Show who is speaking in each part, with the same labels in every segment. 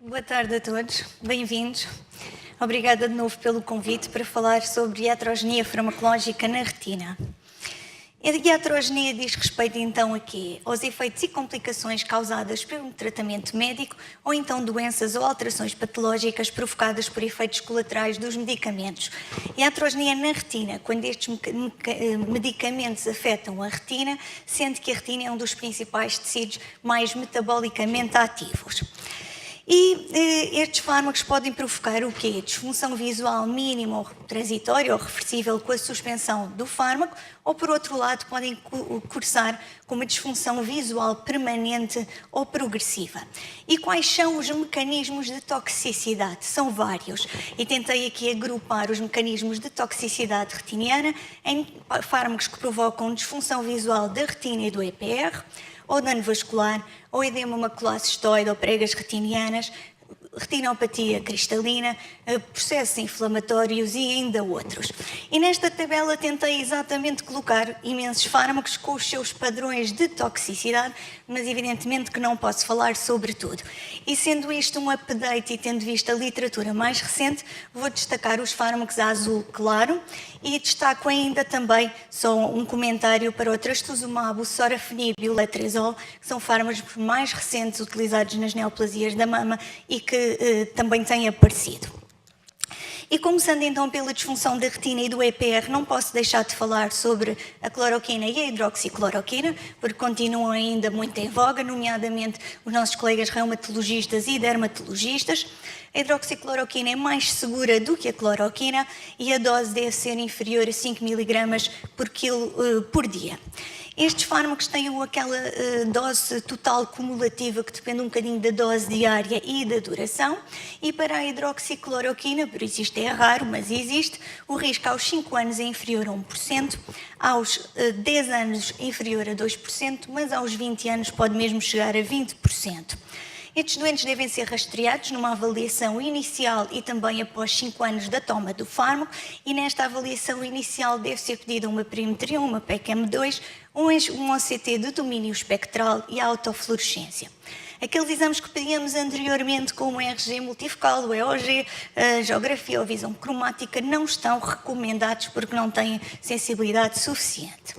Speaker 1: Boa tarde a todos, bem-vindos. Obrigada de novo pelo convite para falar sobre iatrogenia farmacológica na retina. A iatrogenia diz respeito então a quê? Aos efeitos e complicações causadas pelo tratamento médico ou então doenças ou alterações patológicas provocadas por efeitos colaterais dos medicamentos. Iatrogenia na retina, quando estes medicamentos afetam a retina, sendo que a retina é um dos principais tecidos mais metabolicamente ativos. E estes fármacos podem provocar o quê? Disfunção visual mínima ou transitória ou reversível com a suspensão do fármaco, ou por outro lado podem cursar com uma disfunção visual permanente ou progressiva. E quais são os mecanismos de toxicidade? São vários. E tentei aqui agrupar os mecanismos de toxicidade retiniana em fármacos que provocam disfunção visual da retina e do EPR, ou dano vascular, ou edema macular cistoide, ou pregas retinianas, retinopatia cristalina, processos inflamatórios e ainda outros. E nesta tabela tentei exatamente colocar imensos fármacos com os seus padrões de toxicidade, mas evidentemente que não posso falar sobre tudo. E sendo isto um update e tendo visto a literatura mais recente, vou destacar os fármacos a azul claro e destaco ainda também só um comentário para o trastuzumab, o sorafenib e o letrozole, que são fármacos mais recentes utilizados nas neoplasias da mama e que também têm aparecido. E começando então pela disfunção da retina e do EPR, não posso deixar de falar sobre a cloroquina e a hidroxicloroquina, porque continuam ainda muito em voga, nomeadamente os nossos colegas reumatologistas e dermatologistas. A hidroxicloroquina é mais segura do que a cloroquina e a dose deve ser inferior a 5 mg por quilo por dia. Estes fármacos têm aquela dose total cumulativa que depende um bocadinho da dose diária e da duração, e para a hidroxicloroquina, por isso isto é raro, mas existe, o risco aos 5 anos é inferior a 1%, aos 10 anos inferior a 2%, mas aos 20 anos pode mesmo chegar a 20%. Estes doentes devem ser rastreados numa avaliação inicial e também após 5 anos da toma do fármaco, e nesta avaliação inicial deve ser pedida uma perimetria, uma PECM2, um OCT de domínio espectral e a autofluorescência. Aqueles exames que pedíamos anteriormente, como o RG multifocal, o EOG, a geografia ou visão cromática, não estão recomendados porque não têm sensibilidade suficiente.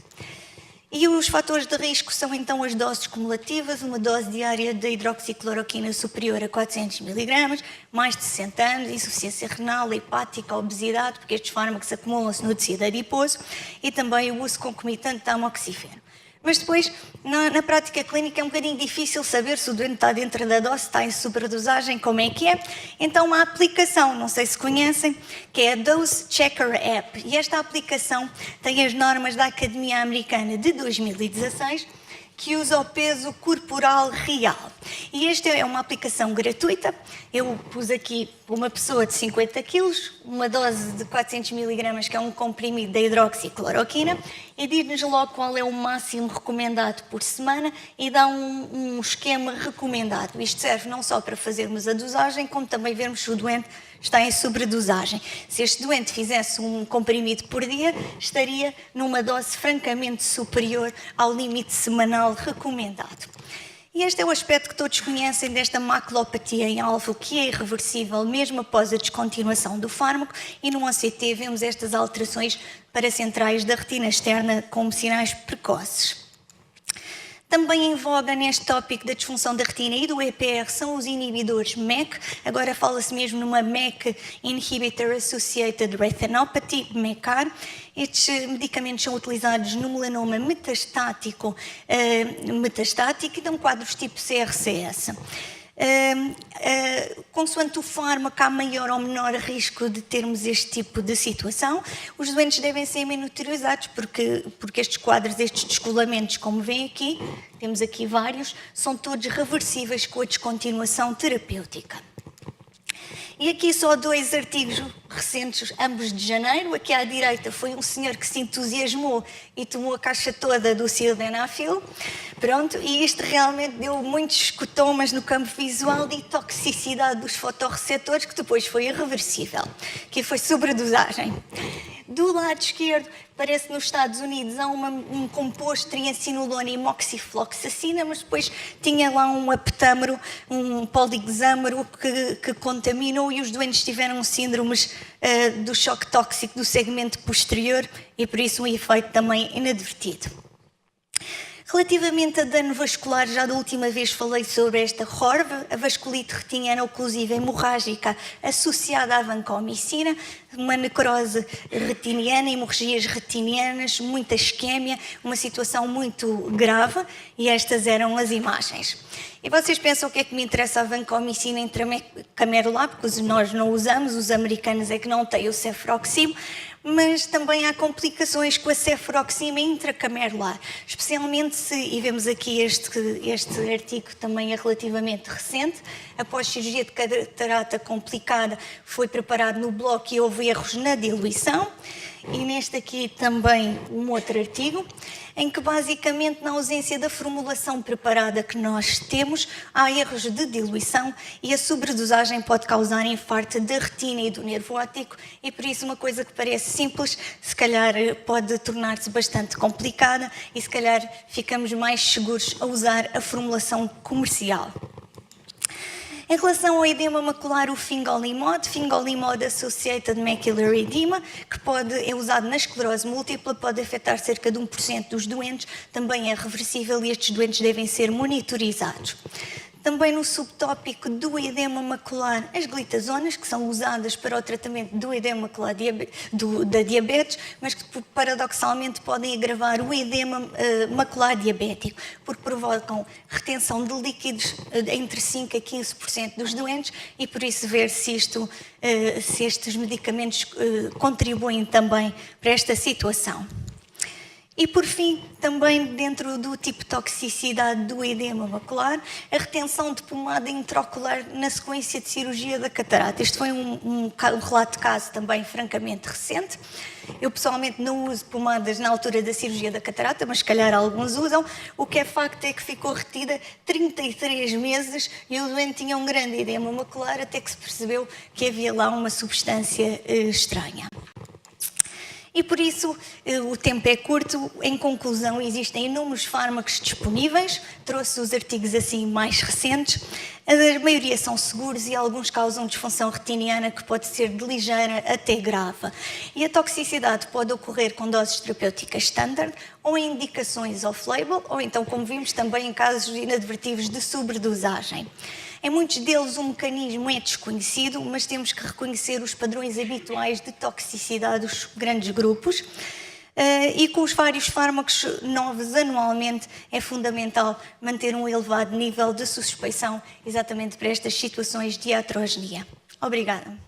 Speaker 1: E os fatores de risco são então as doses cumulativas, uma dose diária de hidroxicloroquina superior a 400 mg, mais de 60 anos, insuficiência renal, hepática, obesidade, porque estes fármacos acumulam-se no tecido adiposo, e também o uso concomitante de amoxicilina. Mas depois, na prática clínica, é um bocadinho difícil saber se o doente está dentro da dose, está em superdosagem, como é que é. Então, uma aplicação, não sei se conhecem, que é a Dose Checker App. E esta aplicação tem as normas da Academia Americana de 2016, que usa o peso corporal real. E esta é uma aplicação gratuita. Eu pus aqui uma pessoa de 50 kg, uma dose de 400 mg, que é um comprimido da hidroxicloroquina, e diz-nos logo qual é o máximo recomendado por semana e dá um esquema recomendado. Isto serve não só para fazermos a dosagem, como também vermos se o doente está em sobredosagem. Se este doente fizesse um comprimido por dia, estaria numa dose francamente superior ao limite semanal recomendado. E este é o aspecto que todos conhecem desta maculopatia em alvo, que é irreversível mesmo após a descontinuação do fármaco, e no OCT vemos estas alterações paracentrais da retina externa como sinais precoces. Também em voga neste tópico da disfunção da retina e do EPR são os inibidores MEK, agora fala-se mesmo numa MEK Inhibitor Associated Retinopathy, MECAR. Estes medicamentos são utilizados no melanoma metastático e dão quadros tipo CRCS. Consoante o fármaco, há maior ou menor risco de termos este tipo de situação. Os doentes devem ser monitorizados porque estes quadros, estes descolamentos, como vêem aqui, temos aqui vários, são todos reversíveis com a descontinuação terapêutica. E aqui só 2 artigos recentes, ambos de janeiro. Aqui à direita foi um senhor que se entusiasmou e tomou a caixa toda do sildenafil. Pronto, e isto realmente deu muitos escotomas no campo visual e toxicidade dos fotorreceptores, que depois foi irreversível, que foi sobredosagem. Do lado esquerdo, parece que nos Estados Unidos há um composto triacinolona e moxifloxacina, mas depois tinha lá um aptâmero, um polihexâmero que contaminou e os doentes tiveram síndromes do choque tóxico do segmento posterior e por isso um efeito também inadvertido. Relativamente a dano vascular, já da última vez falei sobre esta RORV, a vasculite retiniana oclusiva hemorrágica associada à vancomicina, uma necrose retiniana, hemorragias retinianas, muita isquémia, uma situação muito grave, e estas eram as imagens. E vocês pensam o que é que me interessa a vancomicina intracamerular, porque nós não usamos, os americanos é que não têm o cefroxime, mas também há complicações com a cefroxima intracamerular, especialmente se, e vemos aqui este artigo também é relativamente recente, após cirurgia de catarata complicada, foi preparado no bloco e houve erros na diluição, e neste aqui também um outro artigo, em que basicamente na ausência da formulação preparada que nós temos, há erros de diluição e a sobredosagem pode causar infarto da retina e do nervo óptico e por isso uma coisa que parece simples, se calhar pode tornar-se bastante complicada e se calhar ficamos mais seguros a usar a formulação comercial. Em relação ao edema macular, o fingolimod Associated Macular Edema, que é usado na esclerose múltipla, pode afetar cerca de 1% dos doentes, também é reversível e estes doentes devem ser monitorizados. Também no subtópico do edema macular, as glitazonas, que são usadas para o tratamento do edema macular da diabetes, mas que paradoxalmente podem agravar o edema macular diabético, porque provocam retenção de líquidos entre 5% a 15% dos doentes e por isso ver se estes medicamentos contribuem também para esta situação. E, por fim, também dentro do tipo de toxicidade do edema macular, a retenção de pomada intraocular na sequência de cirurgia da catarata. Este foi um relato de caso também francamente recente. Eu, pessoalmente, não uso pomadas na altura da cirurgia da catarata, mas, se calhar, alguns usam. O que é facto é que ficou retida 33 meses e o doente tinha um grande edema macular até que se percebeu que havia lá uma substância estranha. E por isso o tempo é curto. Em conclusão, existem inúmeros fármacos disponíveis, trouxe os artigos assim mais recentes, a maioria são seguros e alguns causam disfunção retiniana que pode ser de ligeira até grave. E a toxicidade pode ocorrer com doses terapêuticas standard ou em indicações off-label, ou então, como vimos, também em casos inadvertidos de sobredosagem. Em muitos deles o mecanismo é desconhecido, mas temos que reconhecer os padrões habituais de toxicidade dos grandes grupos. E com os vários fármacos novos anualmente é fundamental manter um elevado nível de suspeição exatamente para estas situações de iatrogenia. Obrigada.